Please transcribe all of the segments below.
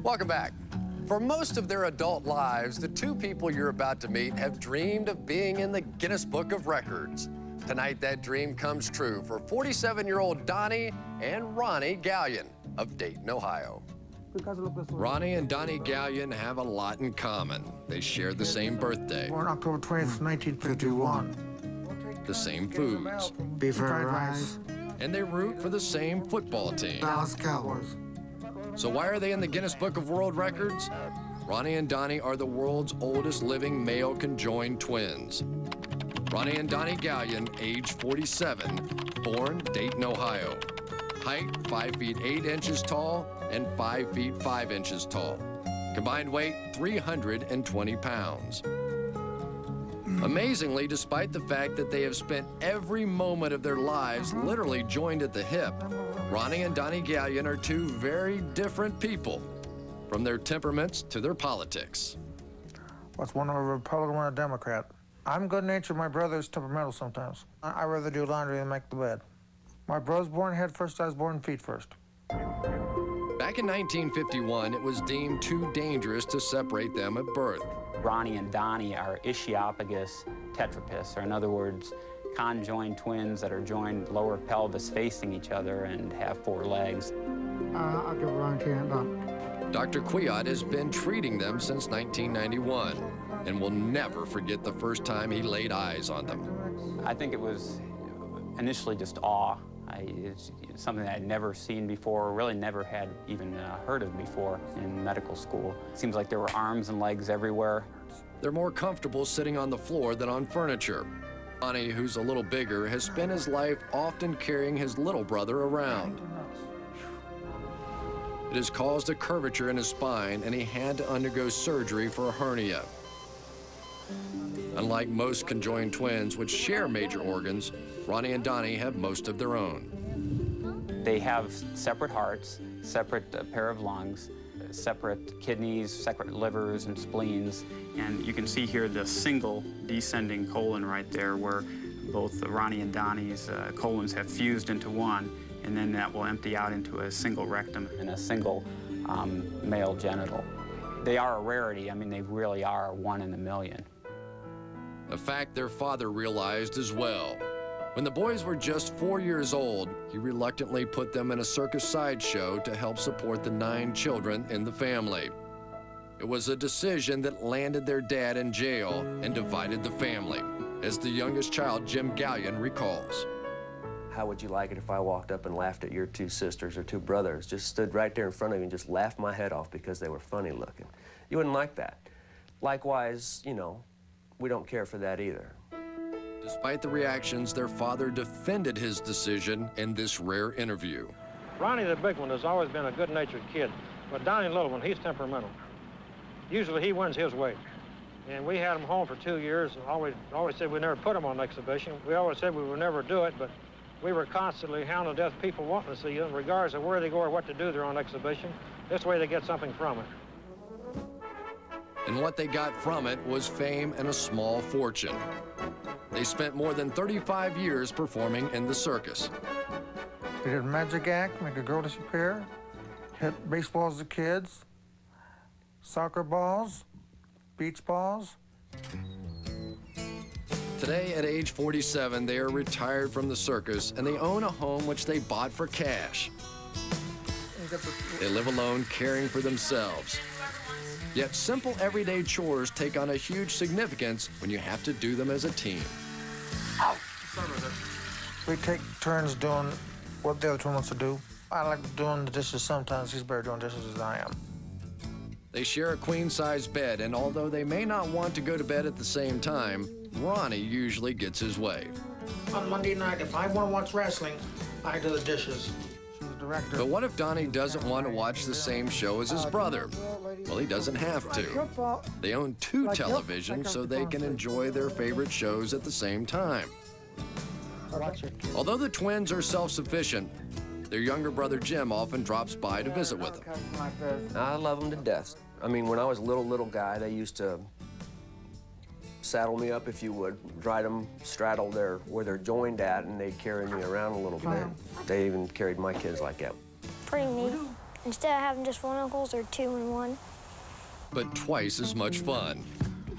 Welcome back. For most of their adult lives, the two people you're about to meet have dreamed of being in the Guinness Book of Records. Tonight, that dream comes true for 47-year-old Donnie and Ronnie Gallion of Dayton, Ohio. Ronnie and Donnie Gallion have a lot in common. They share the same birthday. Born October 20th, 1951. The same foods. Beef fried rice. And they root for the same football team. Dallas Cowboys. So why are they in the Guinness Book of World Records? Ronnie and Donnie are the world's oldest living male conjoined twins. Ronnie and Donnie Gallion, age 47, born Dayton, Ohio. Height, 5 feet 8 inches tall and 5 feet 5 inches tall. Combined weight, 320 pounds. Amazingly, despite the fact that they have spent every moment of their lives literally joined at the hip, Ronnie and Donnie Gallion are two very different people, from their temperaments to their politics. What's one of a Republican and a Democrat? I'm good-natured. My brother's temperamental sometimes. I'd rather do laundry than make the bed. My brother's born head first, I was born feet first. Back in 1951, it was deemed too dangerous to separate them at birth. Ronnie and Donnie are ischiopagous tetrapists, or in other words, conjoined twins that are joined lower pelvis facing each other and have 4 legs. I'll give Ronnie 10 done. Dr. Quiot has been treating them since 1991 and will never forget the first time he laid eyes on them. I think it was initially just awe. It's something that I'd never seen before, really never had even heard of before in medical school. It seems like there were arms and legs everywhere. They're more comfortable sitting on the floor than on furniture. Ronnie, who's a little bigger, has spent his life often carrying his little brother around. It has caused a curvature in his spine, and he had to undergo surgery for a hernia. Unlike most conjoined twins, which share major organs, Ronnie and Donnie have most of their own. They have separate hearts, separate pair of lungs, separate kidneys, separate livers and spleens. And you can see here the single descending colon right there where both Ronnie and Donnie's colons have fused into one, and then that will empty out into a single rectum and a single male genital. They are a rarity. I mean, they really are 1 in a million. A fact their father realized as well. When the boys were just 4 years old, he reluctantly put them in a circus sideshow to help support the 9 children in the family. It was a decision that landed their dad in jail and divided the family, as the youngest child, Jim Gallion, recalls. How would you like it if I walked up and laughed at your 2 sisters or 2 brothers, just stood right there in front of you and just laughed my head off because they were funny looking? You wouldn't like that. Likewise, you know, we don't care for that either. Despite the reactions, their father defended his decision in this rare interview. Ronnie, the big one, has always been a good-natured kid, but Donnie, the little one, he's temperamental. Usually he wins his way. And we had him home for 2 years and always said we'd never put him on exhibition. We always said we would never do it, but we were constantly hounded to death, people wanting to see them, regardless of where they go or what to do, they're on exhibition. This way they get something from it. And what they got from it was fame and a small fortune. They spent more than 35 years performing in the circus. We did magic act, make a girl disappear, hit baseballs to kids, soccer balls, beach balls. Today, at age 47, they are retired from the circus and they own a home which they bought for cash. They live alone, caring for themselves. Yet simple everyday chores take on a huge significance when you have to do them as a team. We take turns doing what the other twin wants to do. I like doing the dishes sometimes. He's better doing dishes than I am. They share a queen-size bed, and although they may not want to go to bed at the same time, Ronnie usually gets his way. On Monday night, if I want to watch wrestling, I do the dishes. She's the director. But what if Donnie doesn't want to watch the same show as his brother? Well, he doesn't have to. They own 2 televisions so they can enjoy their favorite shows at the same time. Although the twins are self-sufficient, their younger brother Jim often drops by to visit with them. I love them to death. I mean, when I was a little guy, they used to saddle me up, if you would, ride them, straddle where they're joined at, and they'd carry me around a little bit. They even carried my kids like that. Bring me. Instead of having just one uncles, they're two in one. But twice as much fun.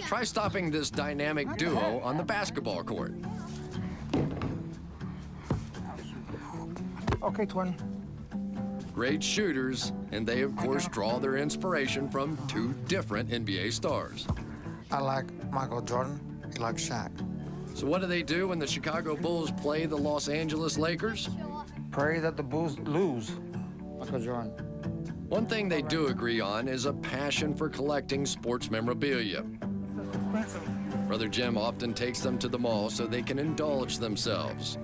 Try stopping this dynamic duo on the basketball court. Okay, twin. Great shooters, and they, of course, draw their inspiration from two different NBA stars. I like Michael Jordan. He likes Shaq. So what do they do when the Chicago Bulls play the Los Angeles Lakers? Pray that the Bulls lose. Michael Jordan. One thing they do agree on is a passion for collecting sports memorabilia. Brother Jim often takes them to the mall so they can indulge themselves.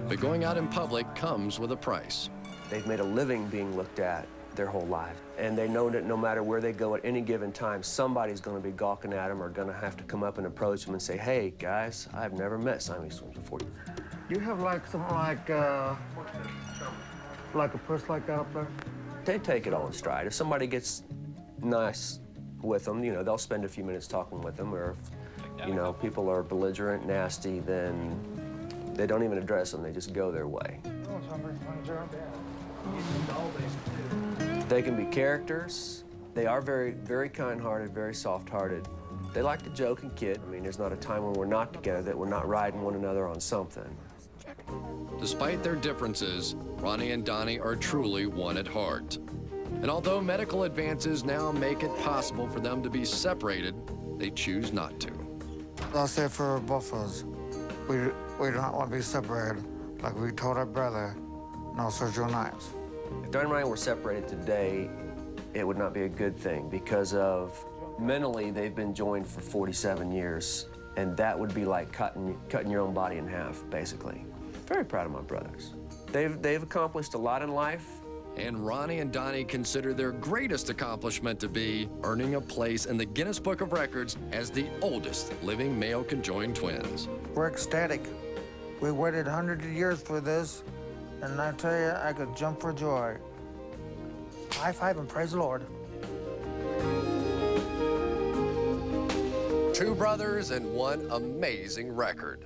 But going out in public comes with a price. They've made a living being looked at their whole life. And they know that no matter where they go at any given time, somebody's going to be gawking at them or going to have to come up and approach them and say, hey, guys, I've never met Siamese twins before. Do you have like something like a purse like that up there? They take it all in stride. If somebody gets nice with them, you know, they'll spend a few minutes talking with them. Or if, you know, people are belligerent, nasty, then they don't even address them. They just go their way. They can be characters. They are very, very kind-hearted, very soft-hearted. They like to joke and kid. I mean, there's not a time when we're not together that we're not riding one another on something. Despite their differences, Ronnie and Donnie are truly one at heart. And although medical advances now make it possible for them to be separated, they choose not to. I'll say for both of us, we do not want to be separated. Like we told our brother, no surgical knives. If Donnie and Ryan were separated today, it would not be a good thing because of mentally they've been joined for 47 years, and that would be like cutting your own body in half, basically. Very proud of my brothers. They've accomplished a lot in life. And Ronnie and Donnie consider their greatest accomplishment to be earning a place in the Guinness Book of Records as the oldest living male conjoined twins. We're ecstatic. We waited hundreds of years for this, and I tell you, I could jump for joy. High five and praise the Lord. Two brothers and one amazing record.